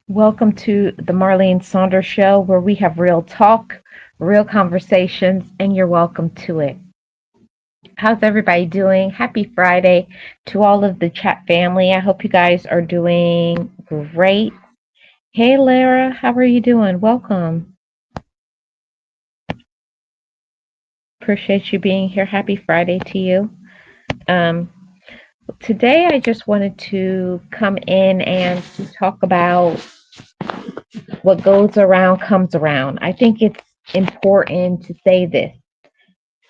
Welcome to the Marlene Saunders Show, where we have real talk, real conversations, and you're welcome to it. How's everybody doing? Happy Friday to all of the chat family. I hope you guys are doing great. Hey, Lara, how are you doing? Welcome. Appreciate you being here. Happy Friday to you. Um, Today, I just wanted to come in and to talk about what goes around comes around. I think it's important to say this.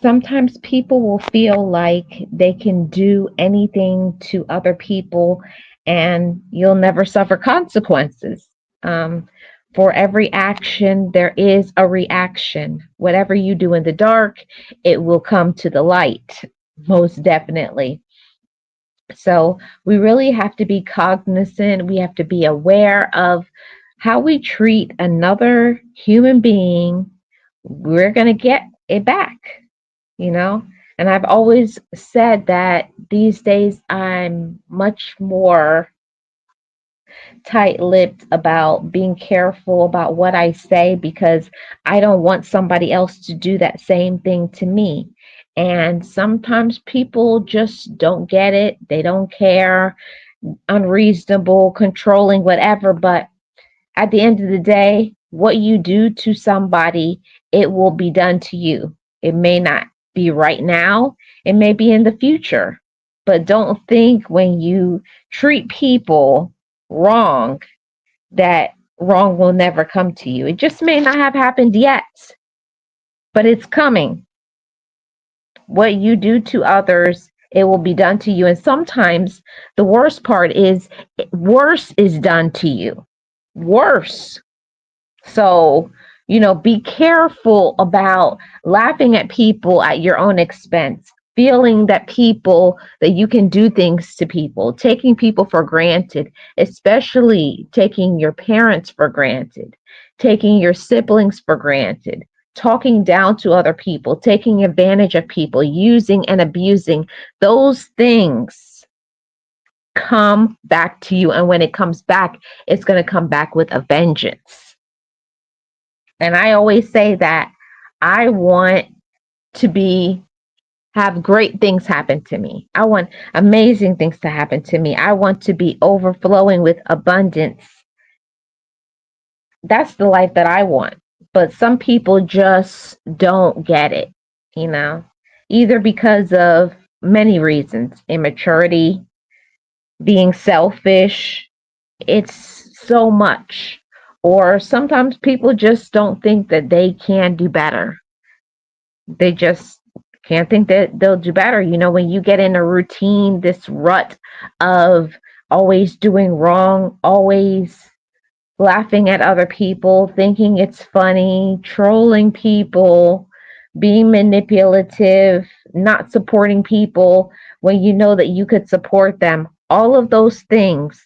Sometimes people will feel like they can do anything to other people and you'll never suffer consequences. Um, for every action, there is a reaction. Whatever you do in the dark, it will come to the light, most definitely. So we really have to be cognizant, we have to be aware of how we treat another human being. We're going to get it back, you know? And I've always said that these days I'm much more tight lipped about being careful about what I say because I don't want somebody else to do that same thing to me. And sometimes people just don't get it, they don't care, unreasonable, controlling, whatever. But at the end of the day, what you do to somebody, it will be done to you. It may not be right now, it may be in the future. But don't think when you treat people wrong that wrong will never come to you. It just may not have happened yet, but it's coming. What you do to others, it will be done to you. And sometimes the worst part is worse is done to you. Worse. So, be careful about laughing at people at your own expense, feeling that you can do things to people, taking people for granted, especially taking your parents for granted, taking your siblings for granted, talking down to other people, taking advantage of people, using and abusing. Those things come back to you. And when it comes back, it's going to come back with a vengeance. And I always say that I want to be have great things happen to me. I want amazing things to happen to me. I want to be overflowing with abundance. That's the life that I want. But some people just don't get it, you know, either because of many reasons: immaturity, being selfish. It's so much. Or sometimes people just don't think that they can do better. They just can't think that they'll do better. When you get in a routine, this rut of always doing wrong, always laughing at other people, thinking it's funny, trolling people, being manipulative, not supporting people when you know that you could support them, all of those things,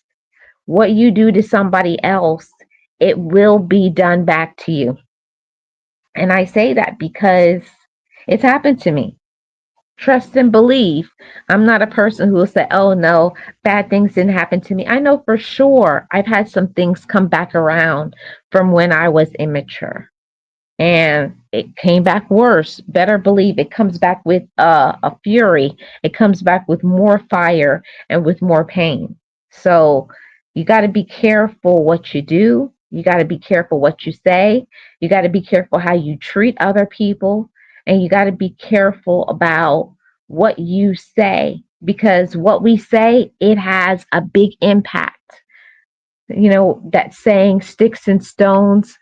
what you do to somebody else, it will be done back to you. And I say that because it's happened to me. Trust and believe. I'm not a person who will say, oh no, bad things didn't happen to me. I know for sure I've had some things come back around from when I was immature. And it came back worse. Better believe it comes back with a fury. It comes back with more fire and with more pain. So you got to be careful what you do. You got to be careful what you say. You got to be careful how you treat other people. And you got to be careful about what you say because what we say, it has a big impact. That saying, sticks and stones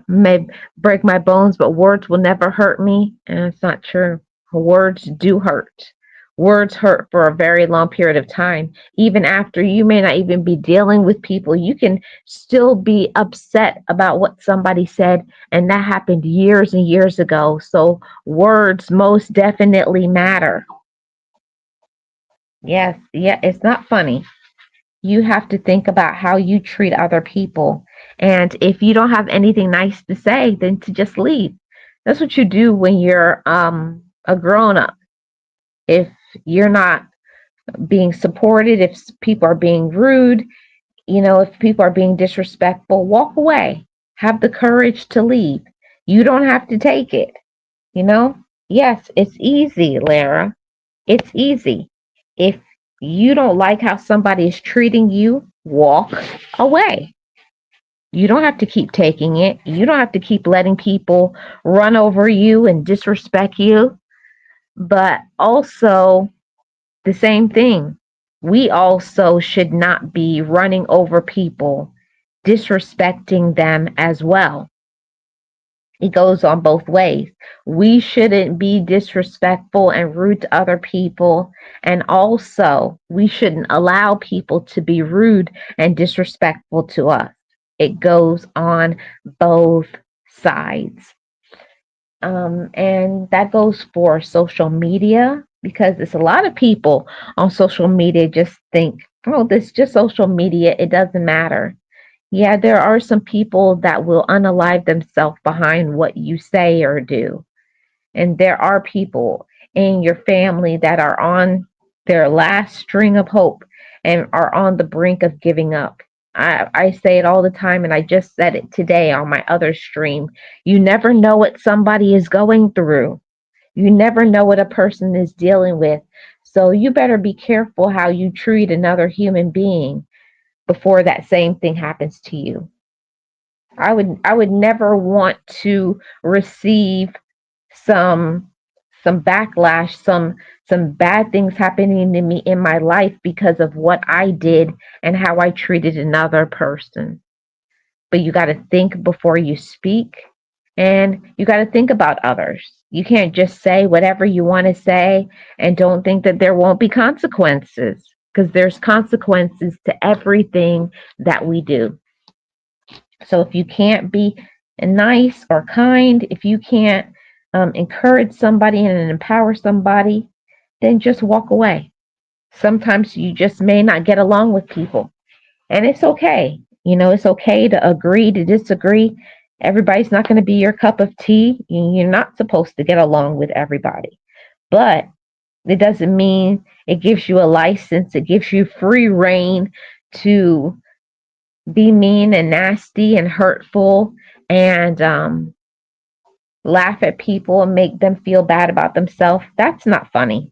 may break my bones, but words will never hurt me. And it's not true. Words do hurt. Words hurt for a very long period of time. Even after you may not even be dealing with people, you can still be upset about what somebody said, and that happened years and years ago. So words most definitely matter. Yes, yeah, it's not funny. You have to think about how you treat other people. And if you don't have anything nice to say, then to just leave. That's what you do when you're a grown up. If you're not being supported, if people are being rude, If people are being disrespectful, walk away. Have the courage to leave. You don't have to take it. You know? Yes, it's easy, Lara. It's easy. If you don't like how somebody is treating you, walk away. You don't have to keep taking it. You don't have to keep letting people run over you and disrespect you. But also, the same thing. We also should not be running over people, disrespecting them as well. It goes on both ways. We shouldn't be disrespectful and rude to other people. And also, we shouldn't allow people to be rude and disrespectful to us. It goes on both sides. And that goes for social media because it's a lot of people on social media just think, oh, this is just social media. It doesn't matter. Yeah, there are some people that will unalive themselves behind what you say or do. And there are people in your family that are on their last string of hope and are on the brink of giving up. I say it all the time, and I just said it today on my other stream. You never know what somebody is going through. You never know what a person is dealing with. So you better be careful how you treat another human being before that same thing happens to you. I would never want to receive some some backlash, some bad things happening to me in my life because of what I did and how I treated another person. But you got to think before you speak, and you got to think about others. You can't just say whatever you want to say and don't think that there won't be consequences, because there's consequences to everything that we do. So if you can't be nice or kind, if you can't encourage somebody and empower somebody, then just walk away. Sometimes you just may not get along with people, and it's okay. It's okay to agree to disagree. Everybody's not going to be your cup of tea. You're not supposed to get along with everybody. But it doesn't mean it gives you a license, it gives you free reign to be mean and nasty and hurtful and laugh at people and make them feel bad about themselves. That's not funny.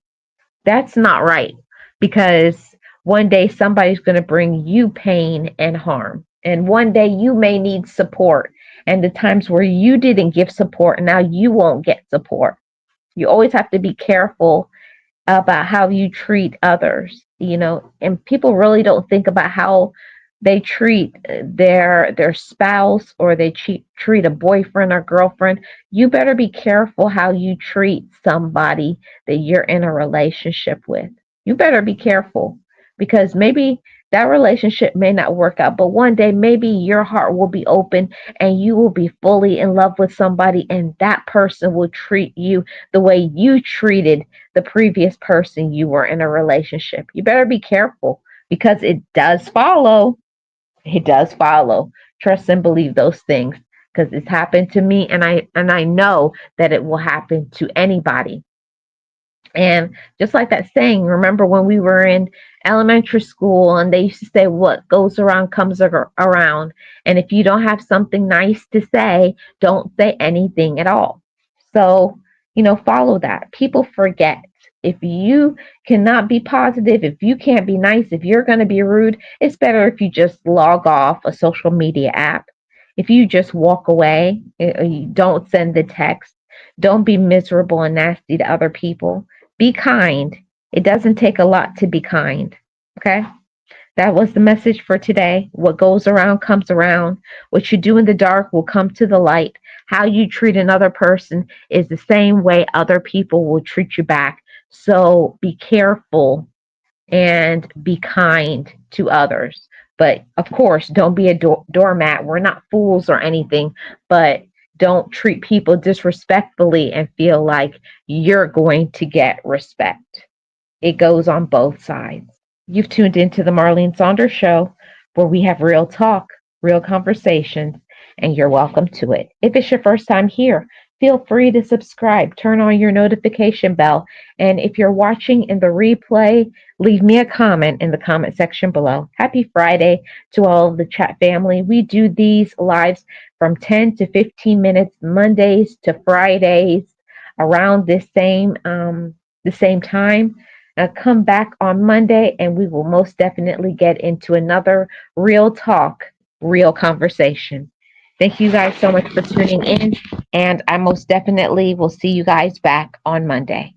That's not right, because one day somebody's going to bring you pain and harm. And one day you may need support. And the times where you didn't give support, now you won't get support. You always have to be careful about how you treat others, and people really don't think about how they treat their spouse, or they treat a boyfriend or girlfriend. You better be careful how you treat somebody that you're in a relationship with. You better be careful, because maybe that relationship may not work out, but one day maybe your heart will be open and you will be fully in love with somebody, and that person will treat you the way you treated the previous person you were in a relationship. You better be careful, because it does follow. It does follow. Trust and believe those things, because it's happened to me, and I know that it will happen to anybody. And just like that saying, remember when we were in elementary school and they used to say, what goes around comes around. And if you don't have something nice to say, don't say anything at all. So, follow that. People forget. If you cannot be positive, if you can't be nice, if you're going to be rude, it's better if you just log off a social media app. If you just walk away, you don't send the text, don't be miserable and nasty to other people. Be kind. It doesn't take a lot to be kind. Okay? That was the message for today. What goes around comes around. What you do in the dark will come to the light. How you treat another person is the same way other people will treat you back. So be careful and be kind to others. But of course, don't be a doormat. We're not fools or anything, but don't treat people disrespectfully and feel like you're going to get respect. It goes on both sides. You've tuned into the Marlene Saunders Show, where we have real talk, real conversations, and you're welcome to it. If it's your first time here, feel free to subscribe, turn on your notification bell. And if you're watching in the replay, leave me a comment in the comment section below. Happy Friday to all of the chat family. We do these lives from 10 to 15 minutes, Mondays to Fridays, around the same time. Come back on Monday and we will most definitely get into another real talk, real conversation. Thank you guys so much for tuning in, and I most definitely will see you guys back on Monday.